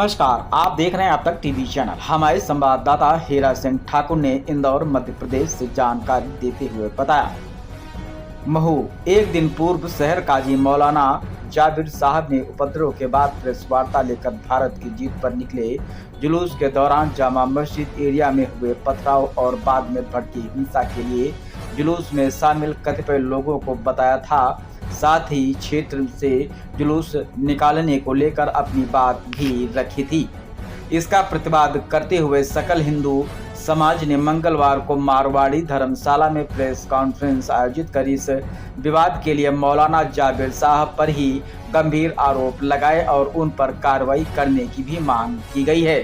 नमस्कार, आप देख रहे हैं अब तक टीवी चैनल। हमारे संवाददाता हीरा सिंह ठाकुर ने इंदौर मध्य प्रदेश से जानकारी देते हुए बताया। महू एक दिन पूर्व शहर काजी मौलाना जाबिर साहब ने उपद्रव के बाद प्रेस वार्ता लेकर भारत की जीत पर निकले जुलूस के दौरान जामा मस्जिद एरिया में हुए पथराव और बाद में भड़की हिंसा के लिए जुलूस में शामिल कतिपय लोगों को बताया था। साथ ही क्षेत्र से जुलूस निकालने को लेकर अपनी बात भी रखी थी। इसका प्रतिवाद करते हुए सकल हिंदू समाज ने मंगलवार को मारवाड़ी धर्मशाला में प्रेस कॉन्फ्रेंस आयोजित कर इस विवाद के लिए मौलाना जाबिर साहब पर ही गंभीर आरोप लगाए और उन पर कार्रवाई करने की भी मांग की गई है।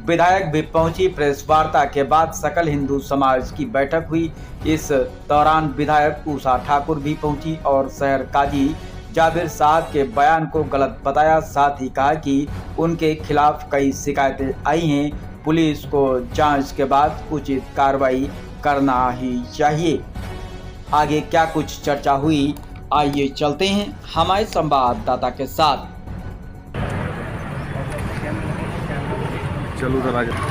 विधायक भी पहुंची। प्रेस वार्ता के बाद सकल हिंदू समाज की बैठक हुई। इस दौरान विधायक उषा ठाकुर भी पहुंची और शहर काजी जाबिर साहब के बयान को गलत बताया। साथ ही कहा कि उनके खिलाफ कई शिकायतें आई हैं, पुलिस को जांच के बाद उचित कार्रवाई करना ही चाहिए। आगे क्या कुछ चर्चा हुई, आइए चलते हैं हमारे संवाददाता के साथ। चलो उधर आ जाओ।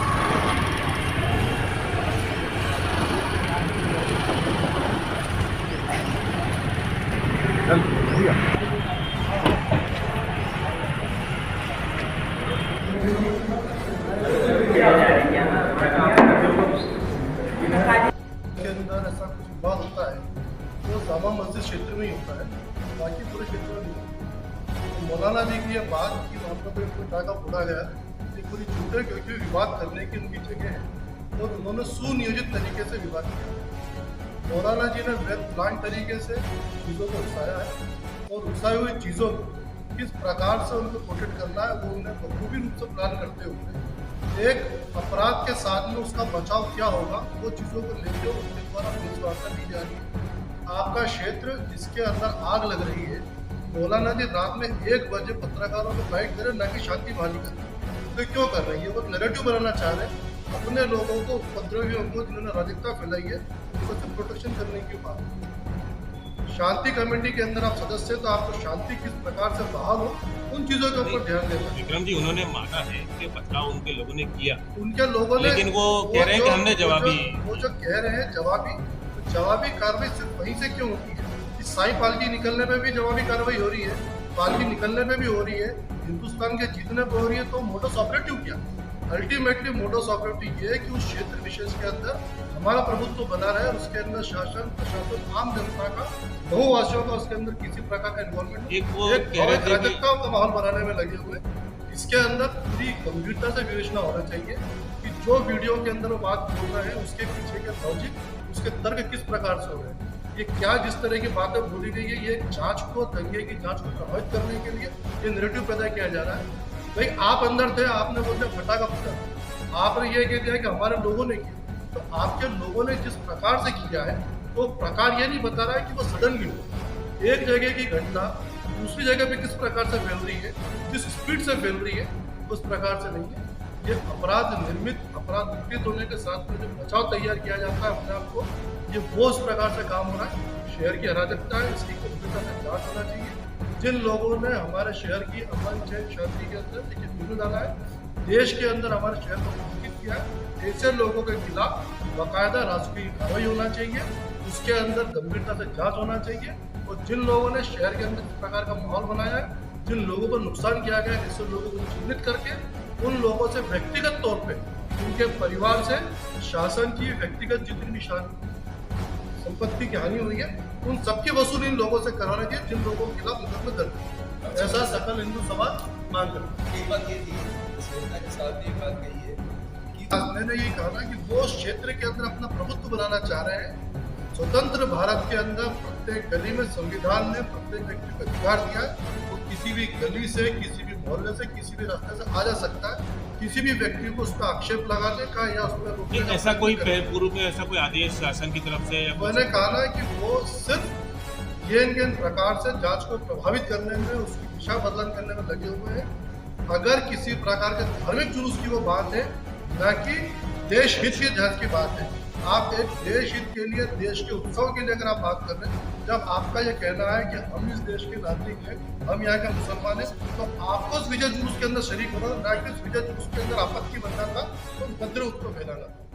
चल भैया के अंदर ऐसा कुछ विवाद होता है तो जामा मस्जिद क्षेत्र में ही होता है, बाकी पूरे क्षेत्र में नहीं होता। तो मौलाना जी की ये बात कि वहाँ पर कोई टाका फोड़ा गया, ये पूरी झूठ है, क्योंकि विवाद करने की उनकी जगह है और उन्होंने सुनियोजित तरीके से विवाद किया। मौलाना जी ने वेल प्लान तरीके से चीज़ों को उकसाया है और उकसाई हुई चीज़ों को किस प्रकार से उनको प्रोटेक्ट करना है वो उन्हें बखूबी रूप से प्लान करते हुए एक अपराध के साथ में उसका बचाव क्या होगा वो चीज़ों को लेकर उनके द्वारा पुलिस वार्ता दी जा रही है। आपका क्षेत्र जिसके अंदर आग लग रही है, मौलाना जी रात में 1 बजे पत्रकारों को फाइट करें, न कि शांति बहाली करें। तो क्यों कर रही है? वो नैरेटिव बनाना चाह रहे हैं अपने लोगों को, उपद्रवियों को जिन्होंने राजकता फैलाई है उनको सिर्फ प्रोटेक्शन करने की बात। शांति कमेटी के अंदर आप सदस्य, तो आपको शांति किस प्रकार से बहाल हो उन चीजों के ऊपर ध्यान देना। विक्रम जी, उन्होंने माना है कि पथराव उनके लोगों ने किया, उनके लोगों ने, लेकिन वो कह रहे हैं कि हमने जवाबी, वो जो कह रहे हैं जवाबी कार्रवाई सिर्फ वहीं से क्यों होती है? इस साई पालकी निकलने में भी जवाबी कार्रवाई हो रही है, पालकी निकलने में भी हो रही है, हिंदुस्तान के जीतने पर हो रही है। तो मोडस ऑपरेटिव क्या? अल्टीमेटली मोडस ऑपरेटिव ये है कि उस क्षेत्र विशेष के अंदर हमारा प्रभुत्व बना रहे और उसके अंदर शासन प्रशासन आम जनता का, बहुवासियों का उसके अंदर किसी प्रकार का इन्वॉल्वमेंट, एक राजकताओं का माहौल बनाने में लगे हुए। इसके अंदर पूरी गंभीरता से विवेचना होना चाहिए कि जो वीडियो के अंदर वो बात बोल रहे हैं उसके पीछे के लॉजिक, उसके तर्क किस प्रकार से हो रहे हैं। ये क्या जिस तरह की बातें बोली गई है, ये जांच को, दंगे की जांच को प्रभावित करने के लिए ये नैरेटिव पैदा किया जा रहा है। भाई आप अंदर थे, आपने बोलते फटाका फटा, आपने ये कह दिया कि हमारे लोगों ने किया। तो आपके लोगों ने जिस प्रकार से किया है तो प्रकार ये नहीं बता रहा है कि वो सडनली हो। एक जगह की घटना दूसरी जगह पे किस प्रकार से फैल रही है, जिस स्पीड से फैल रही है उस प्रकार से नहीं है। ये अपराध निर्मित, अपराध विकृत होने के साथ में जो बचाव तैयार किया जाता है अपने आप को, ये वो इस प्रकार से काम हो रहा है। शहर की अराजकता है, इसकी गंभीरता से जांच होना चाहिए। जिन लोगों ने हमारे शहर की अमन चैन शांति के अंदर देखिए बिल्कुल डाला है, देश के अंदर हमारे शहर को विकसित किया है, ऐसे लोगों के खिलाफ बाकायदा राजकीय कार्रवाई होना चाहिए, उसके अंदर गंभीरता से जांच होना चाहिए। और जिन लोगों ने शहर के अंदर इस प्रकार का माहौल बनाया है, जिन लोगों को नुकसान किया गया है, ऐसे लोगों को चिन्हित करके उन लोगों से व्यक्तिगत तौर पे, उनके परिवार से, शासन की व्यक्तिगत जितनी भी संपत्ति की हानि हुई है, उन सबकी वसूली इन लोगों से कराना चाहिए जिन लोगों के खिलाफ मुकदमा दर्ज है। ऐसा सकल हिंदू समाज मांग करता है। एक बात ये थी, इस योजना के साथ एक बात कही है कि मैंने ये कहा ना कि वो क्षेत्र के अंदर अपना प्रभुत्व बनाना चाह रहे हैं। स्वतंत्र भारत के अंदर प्रत्येक गली में संविधान ने प्रत्येक व्यक्ति को अधिकार दिया है। वो किसी भी गली से, किसी भी मोहल्ले से, किसी भी रास्ते से आ जा सकता है। किसी भी व्यक्ति को उस पर आक्षेप लगाने का या उस पर रोकने का ऐसा कोई पूर्व में ऐसा कोई आदेश शासन की तरफ से? मैंने कहा ना कि वो सिर्फ ये इन प्रकार से जांच को प्रभावित करने में, उसकी दिशा बदलन करने में लगे हुए हैं। अगर किसी प्रकार के धार्मिक जुलूस की वो बात है, न कि देश हित की जांच की बात है, आप एक देश हित के लिए, देश के उत्सव के लिए अगर आप बात कर रहे हैं, जब आपका ये कहना है कि हम इस देश के नागरिक हैं, हम यहाँ के मुसलमान हैं, तो आपको उस विजय जुलूस के अंदर शरीक होना, ना कि उस विजय जुलूस के अंदर आपत्ति बनना था, तो उपद्रव उसको फैलाना था।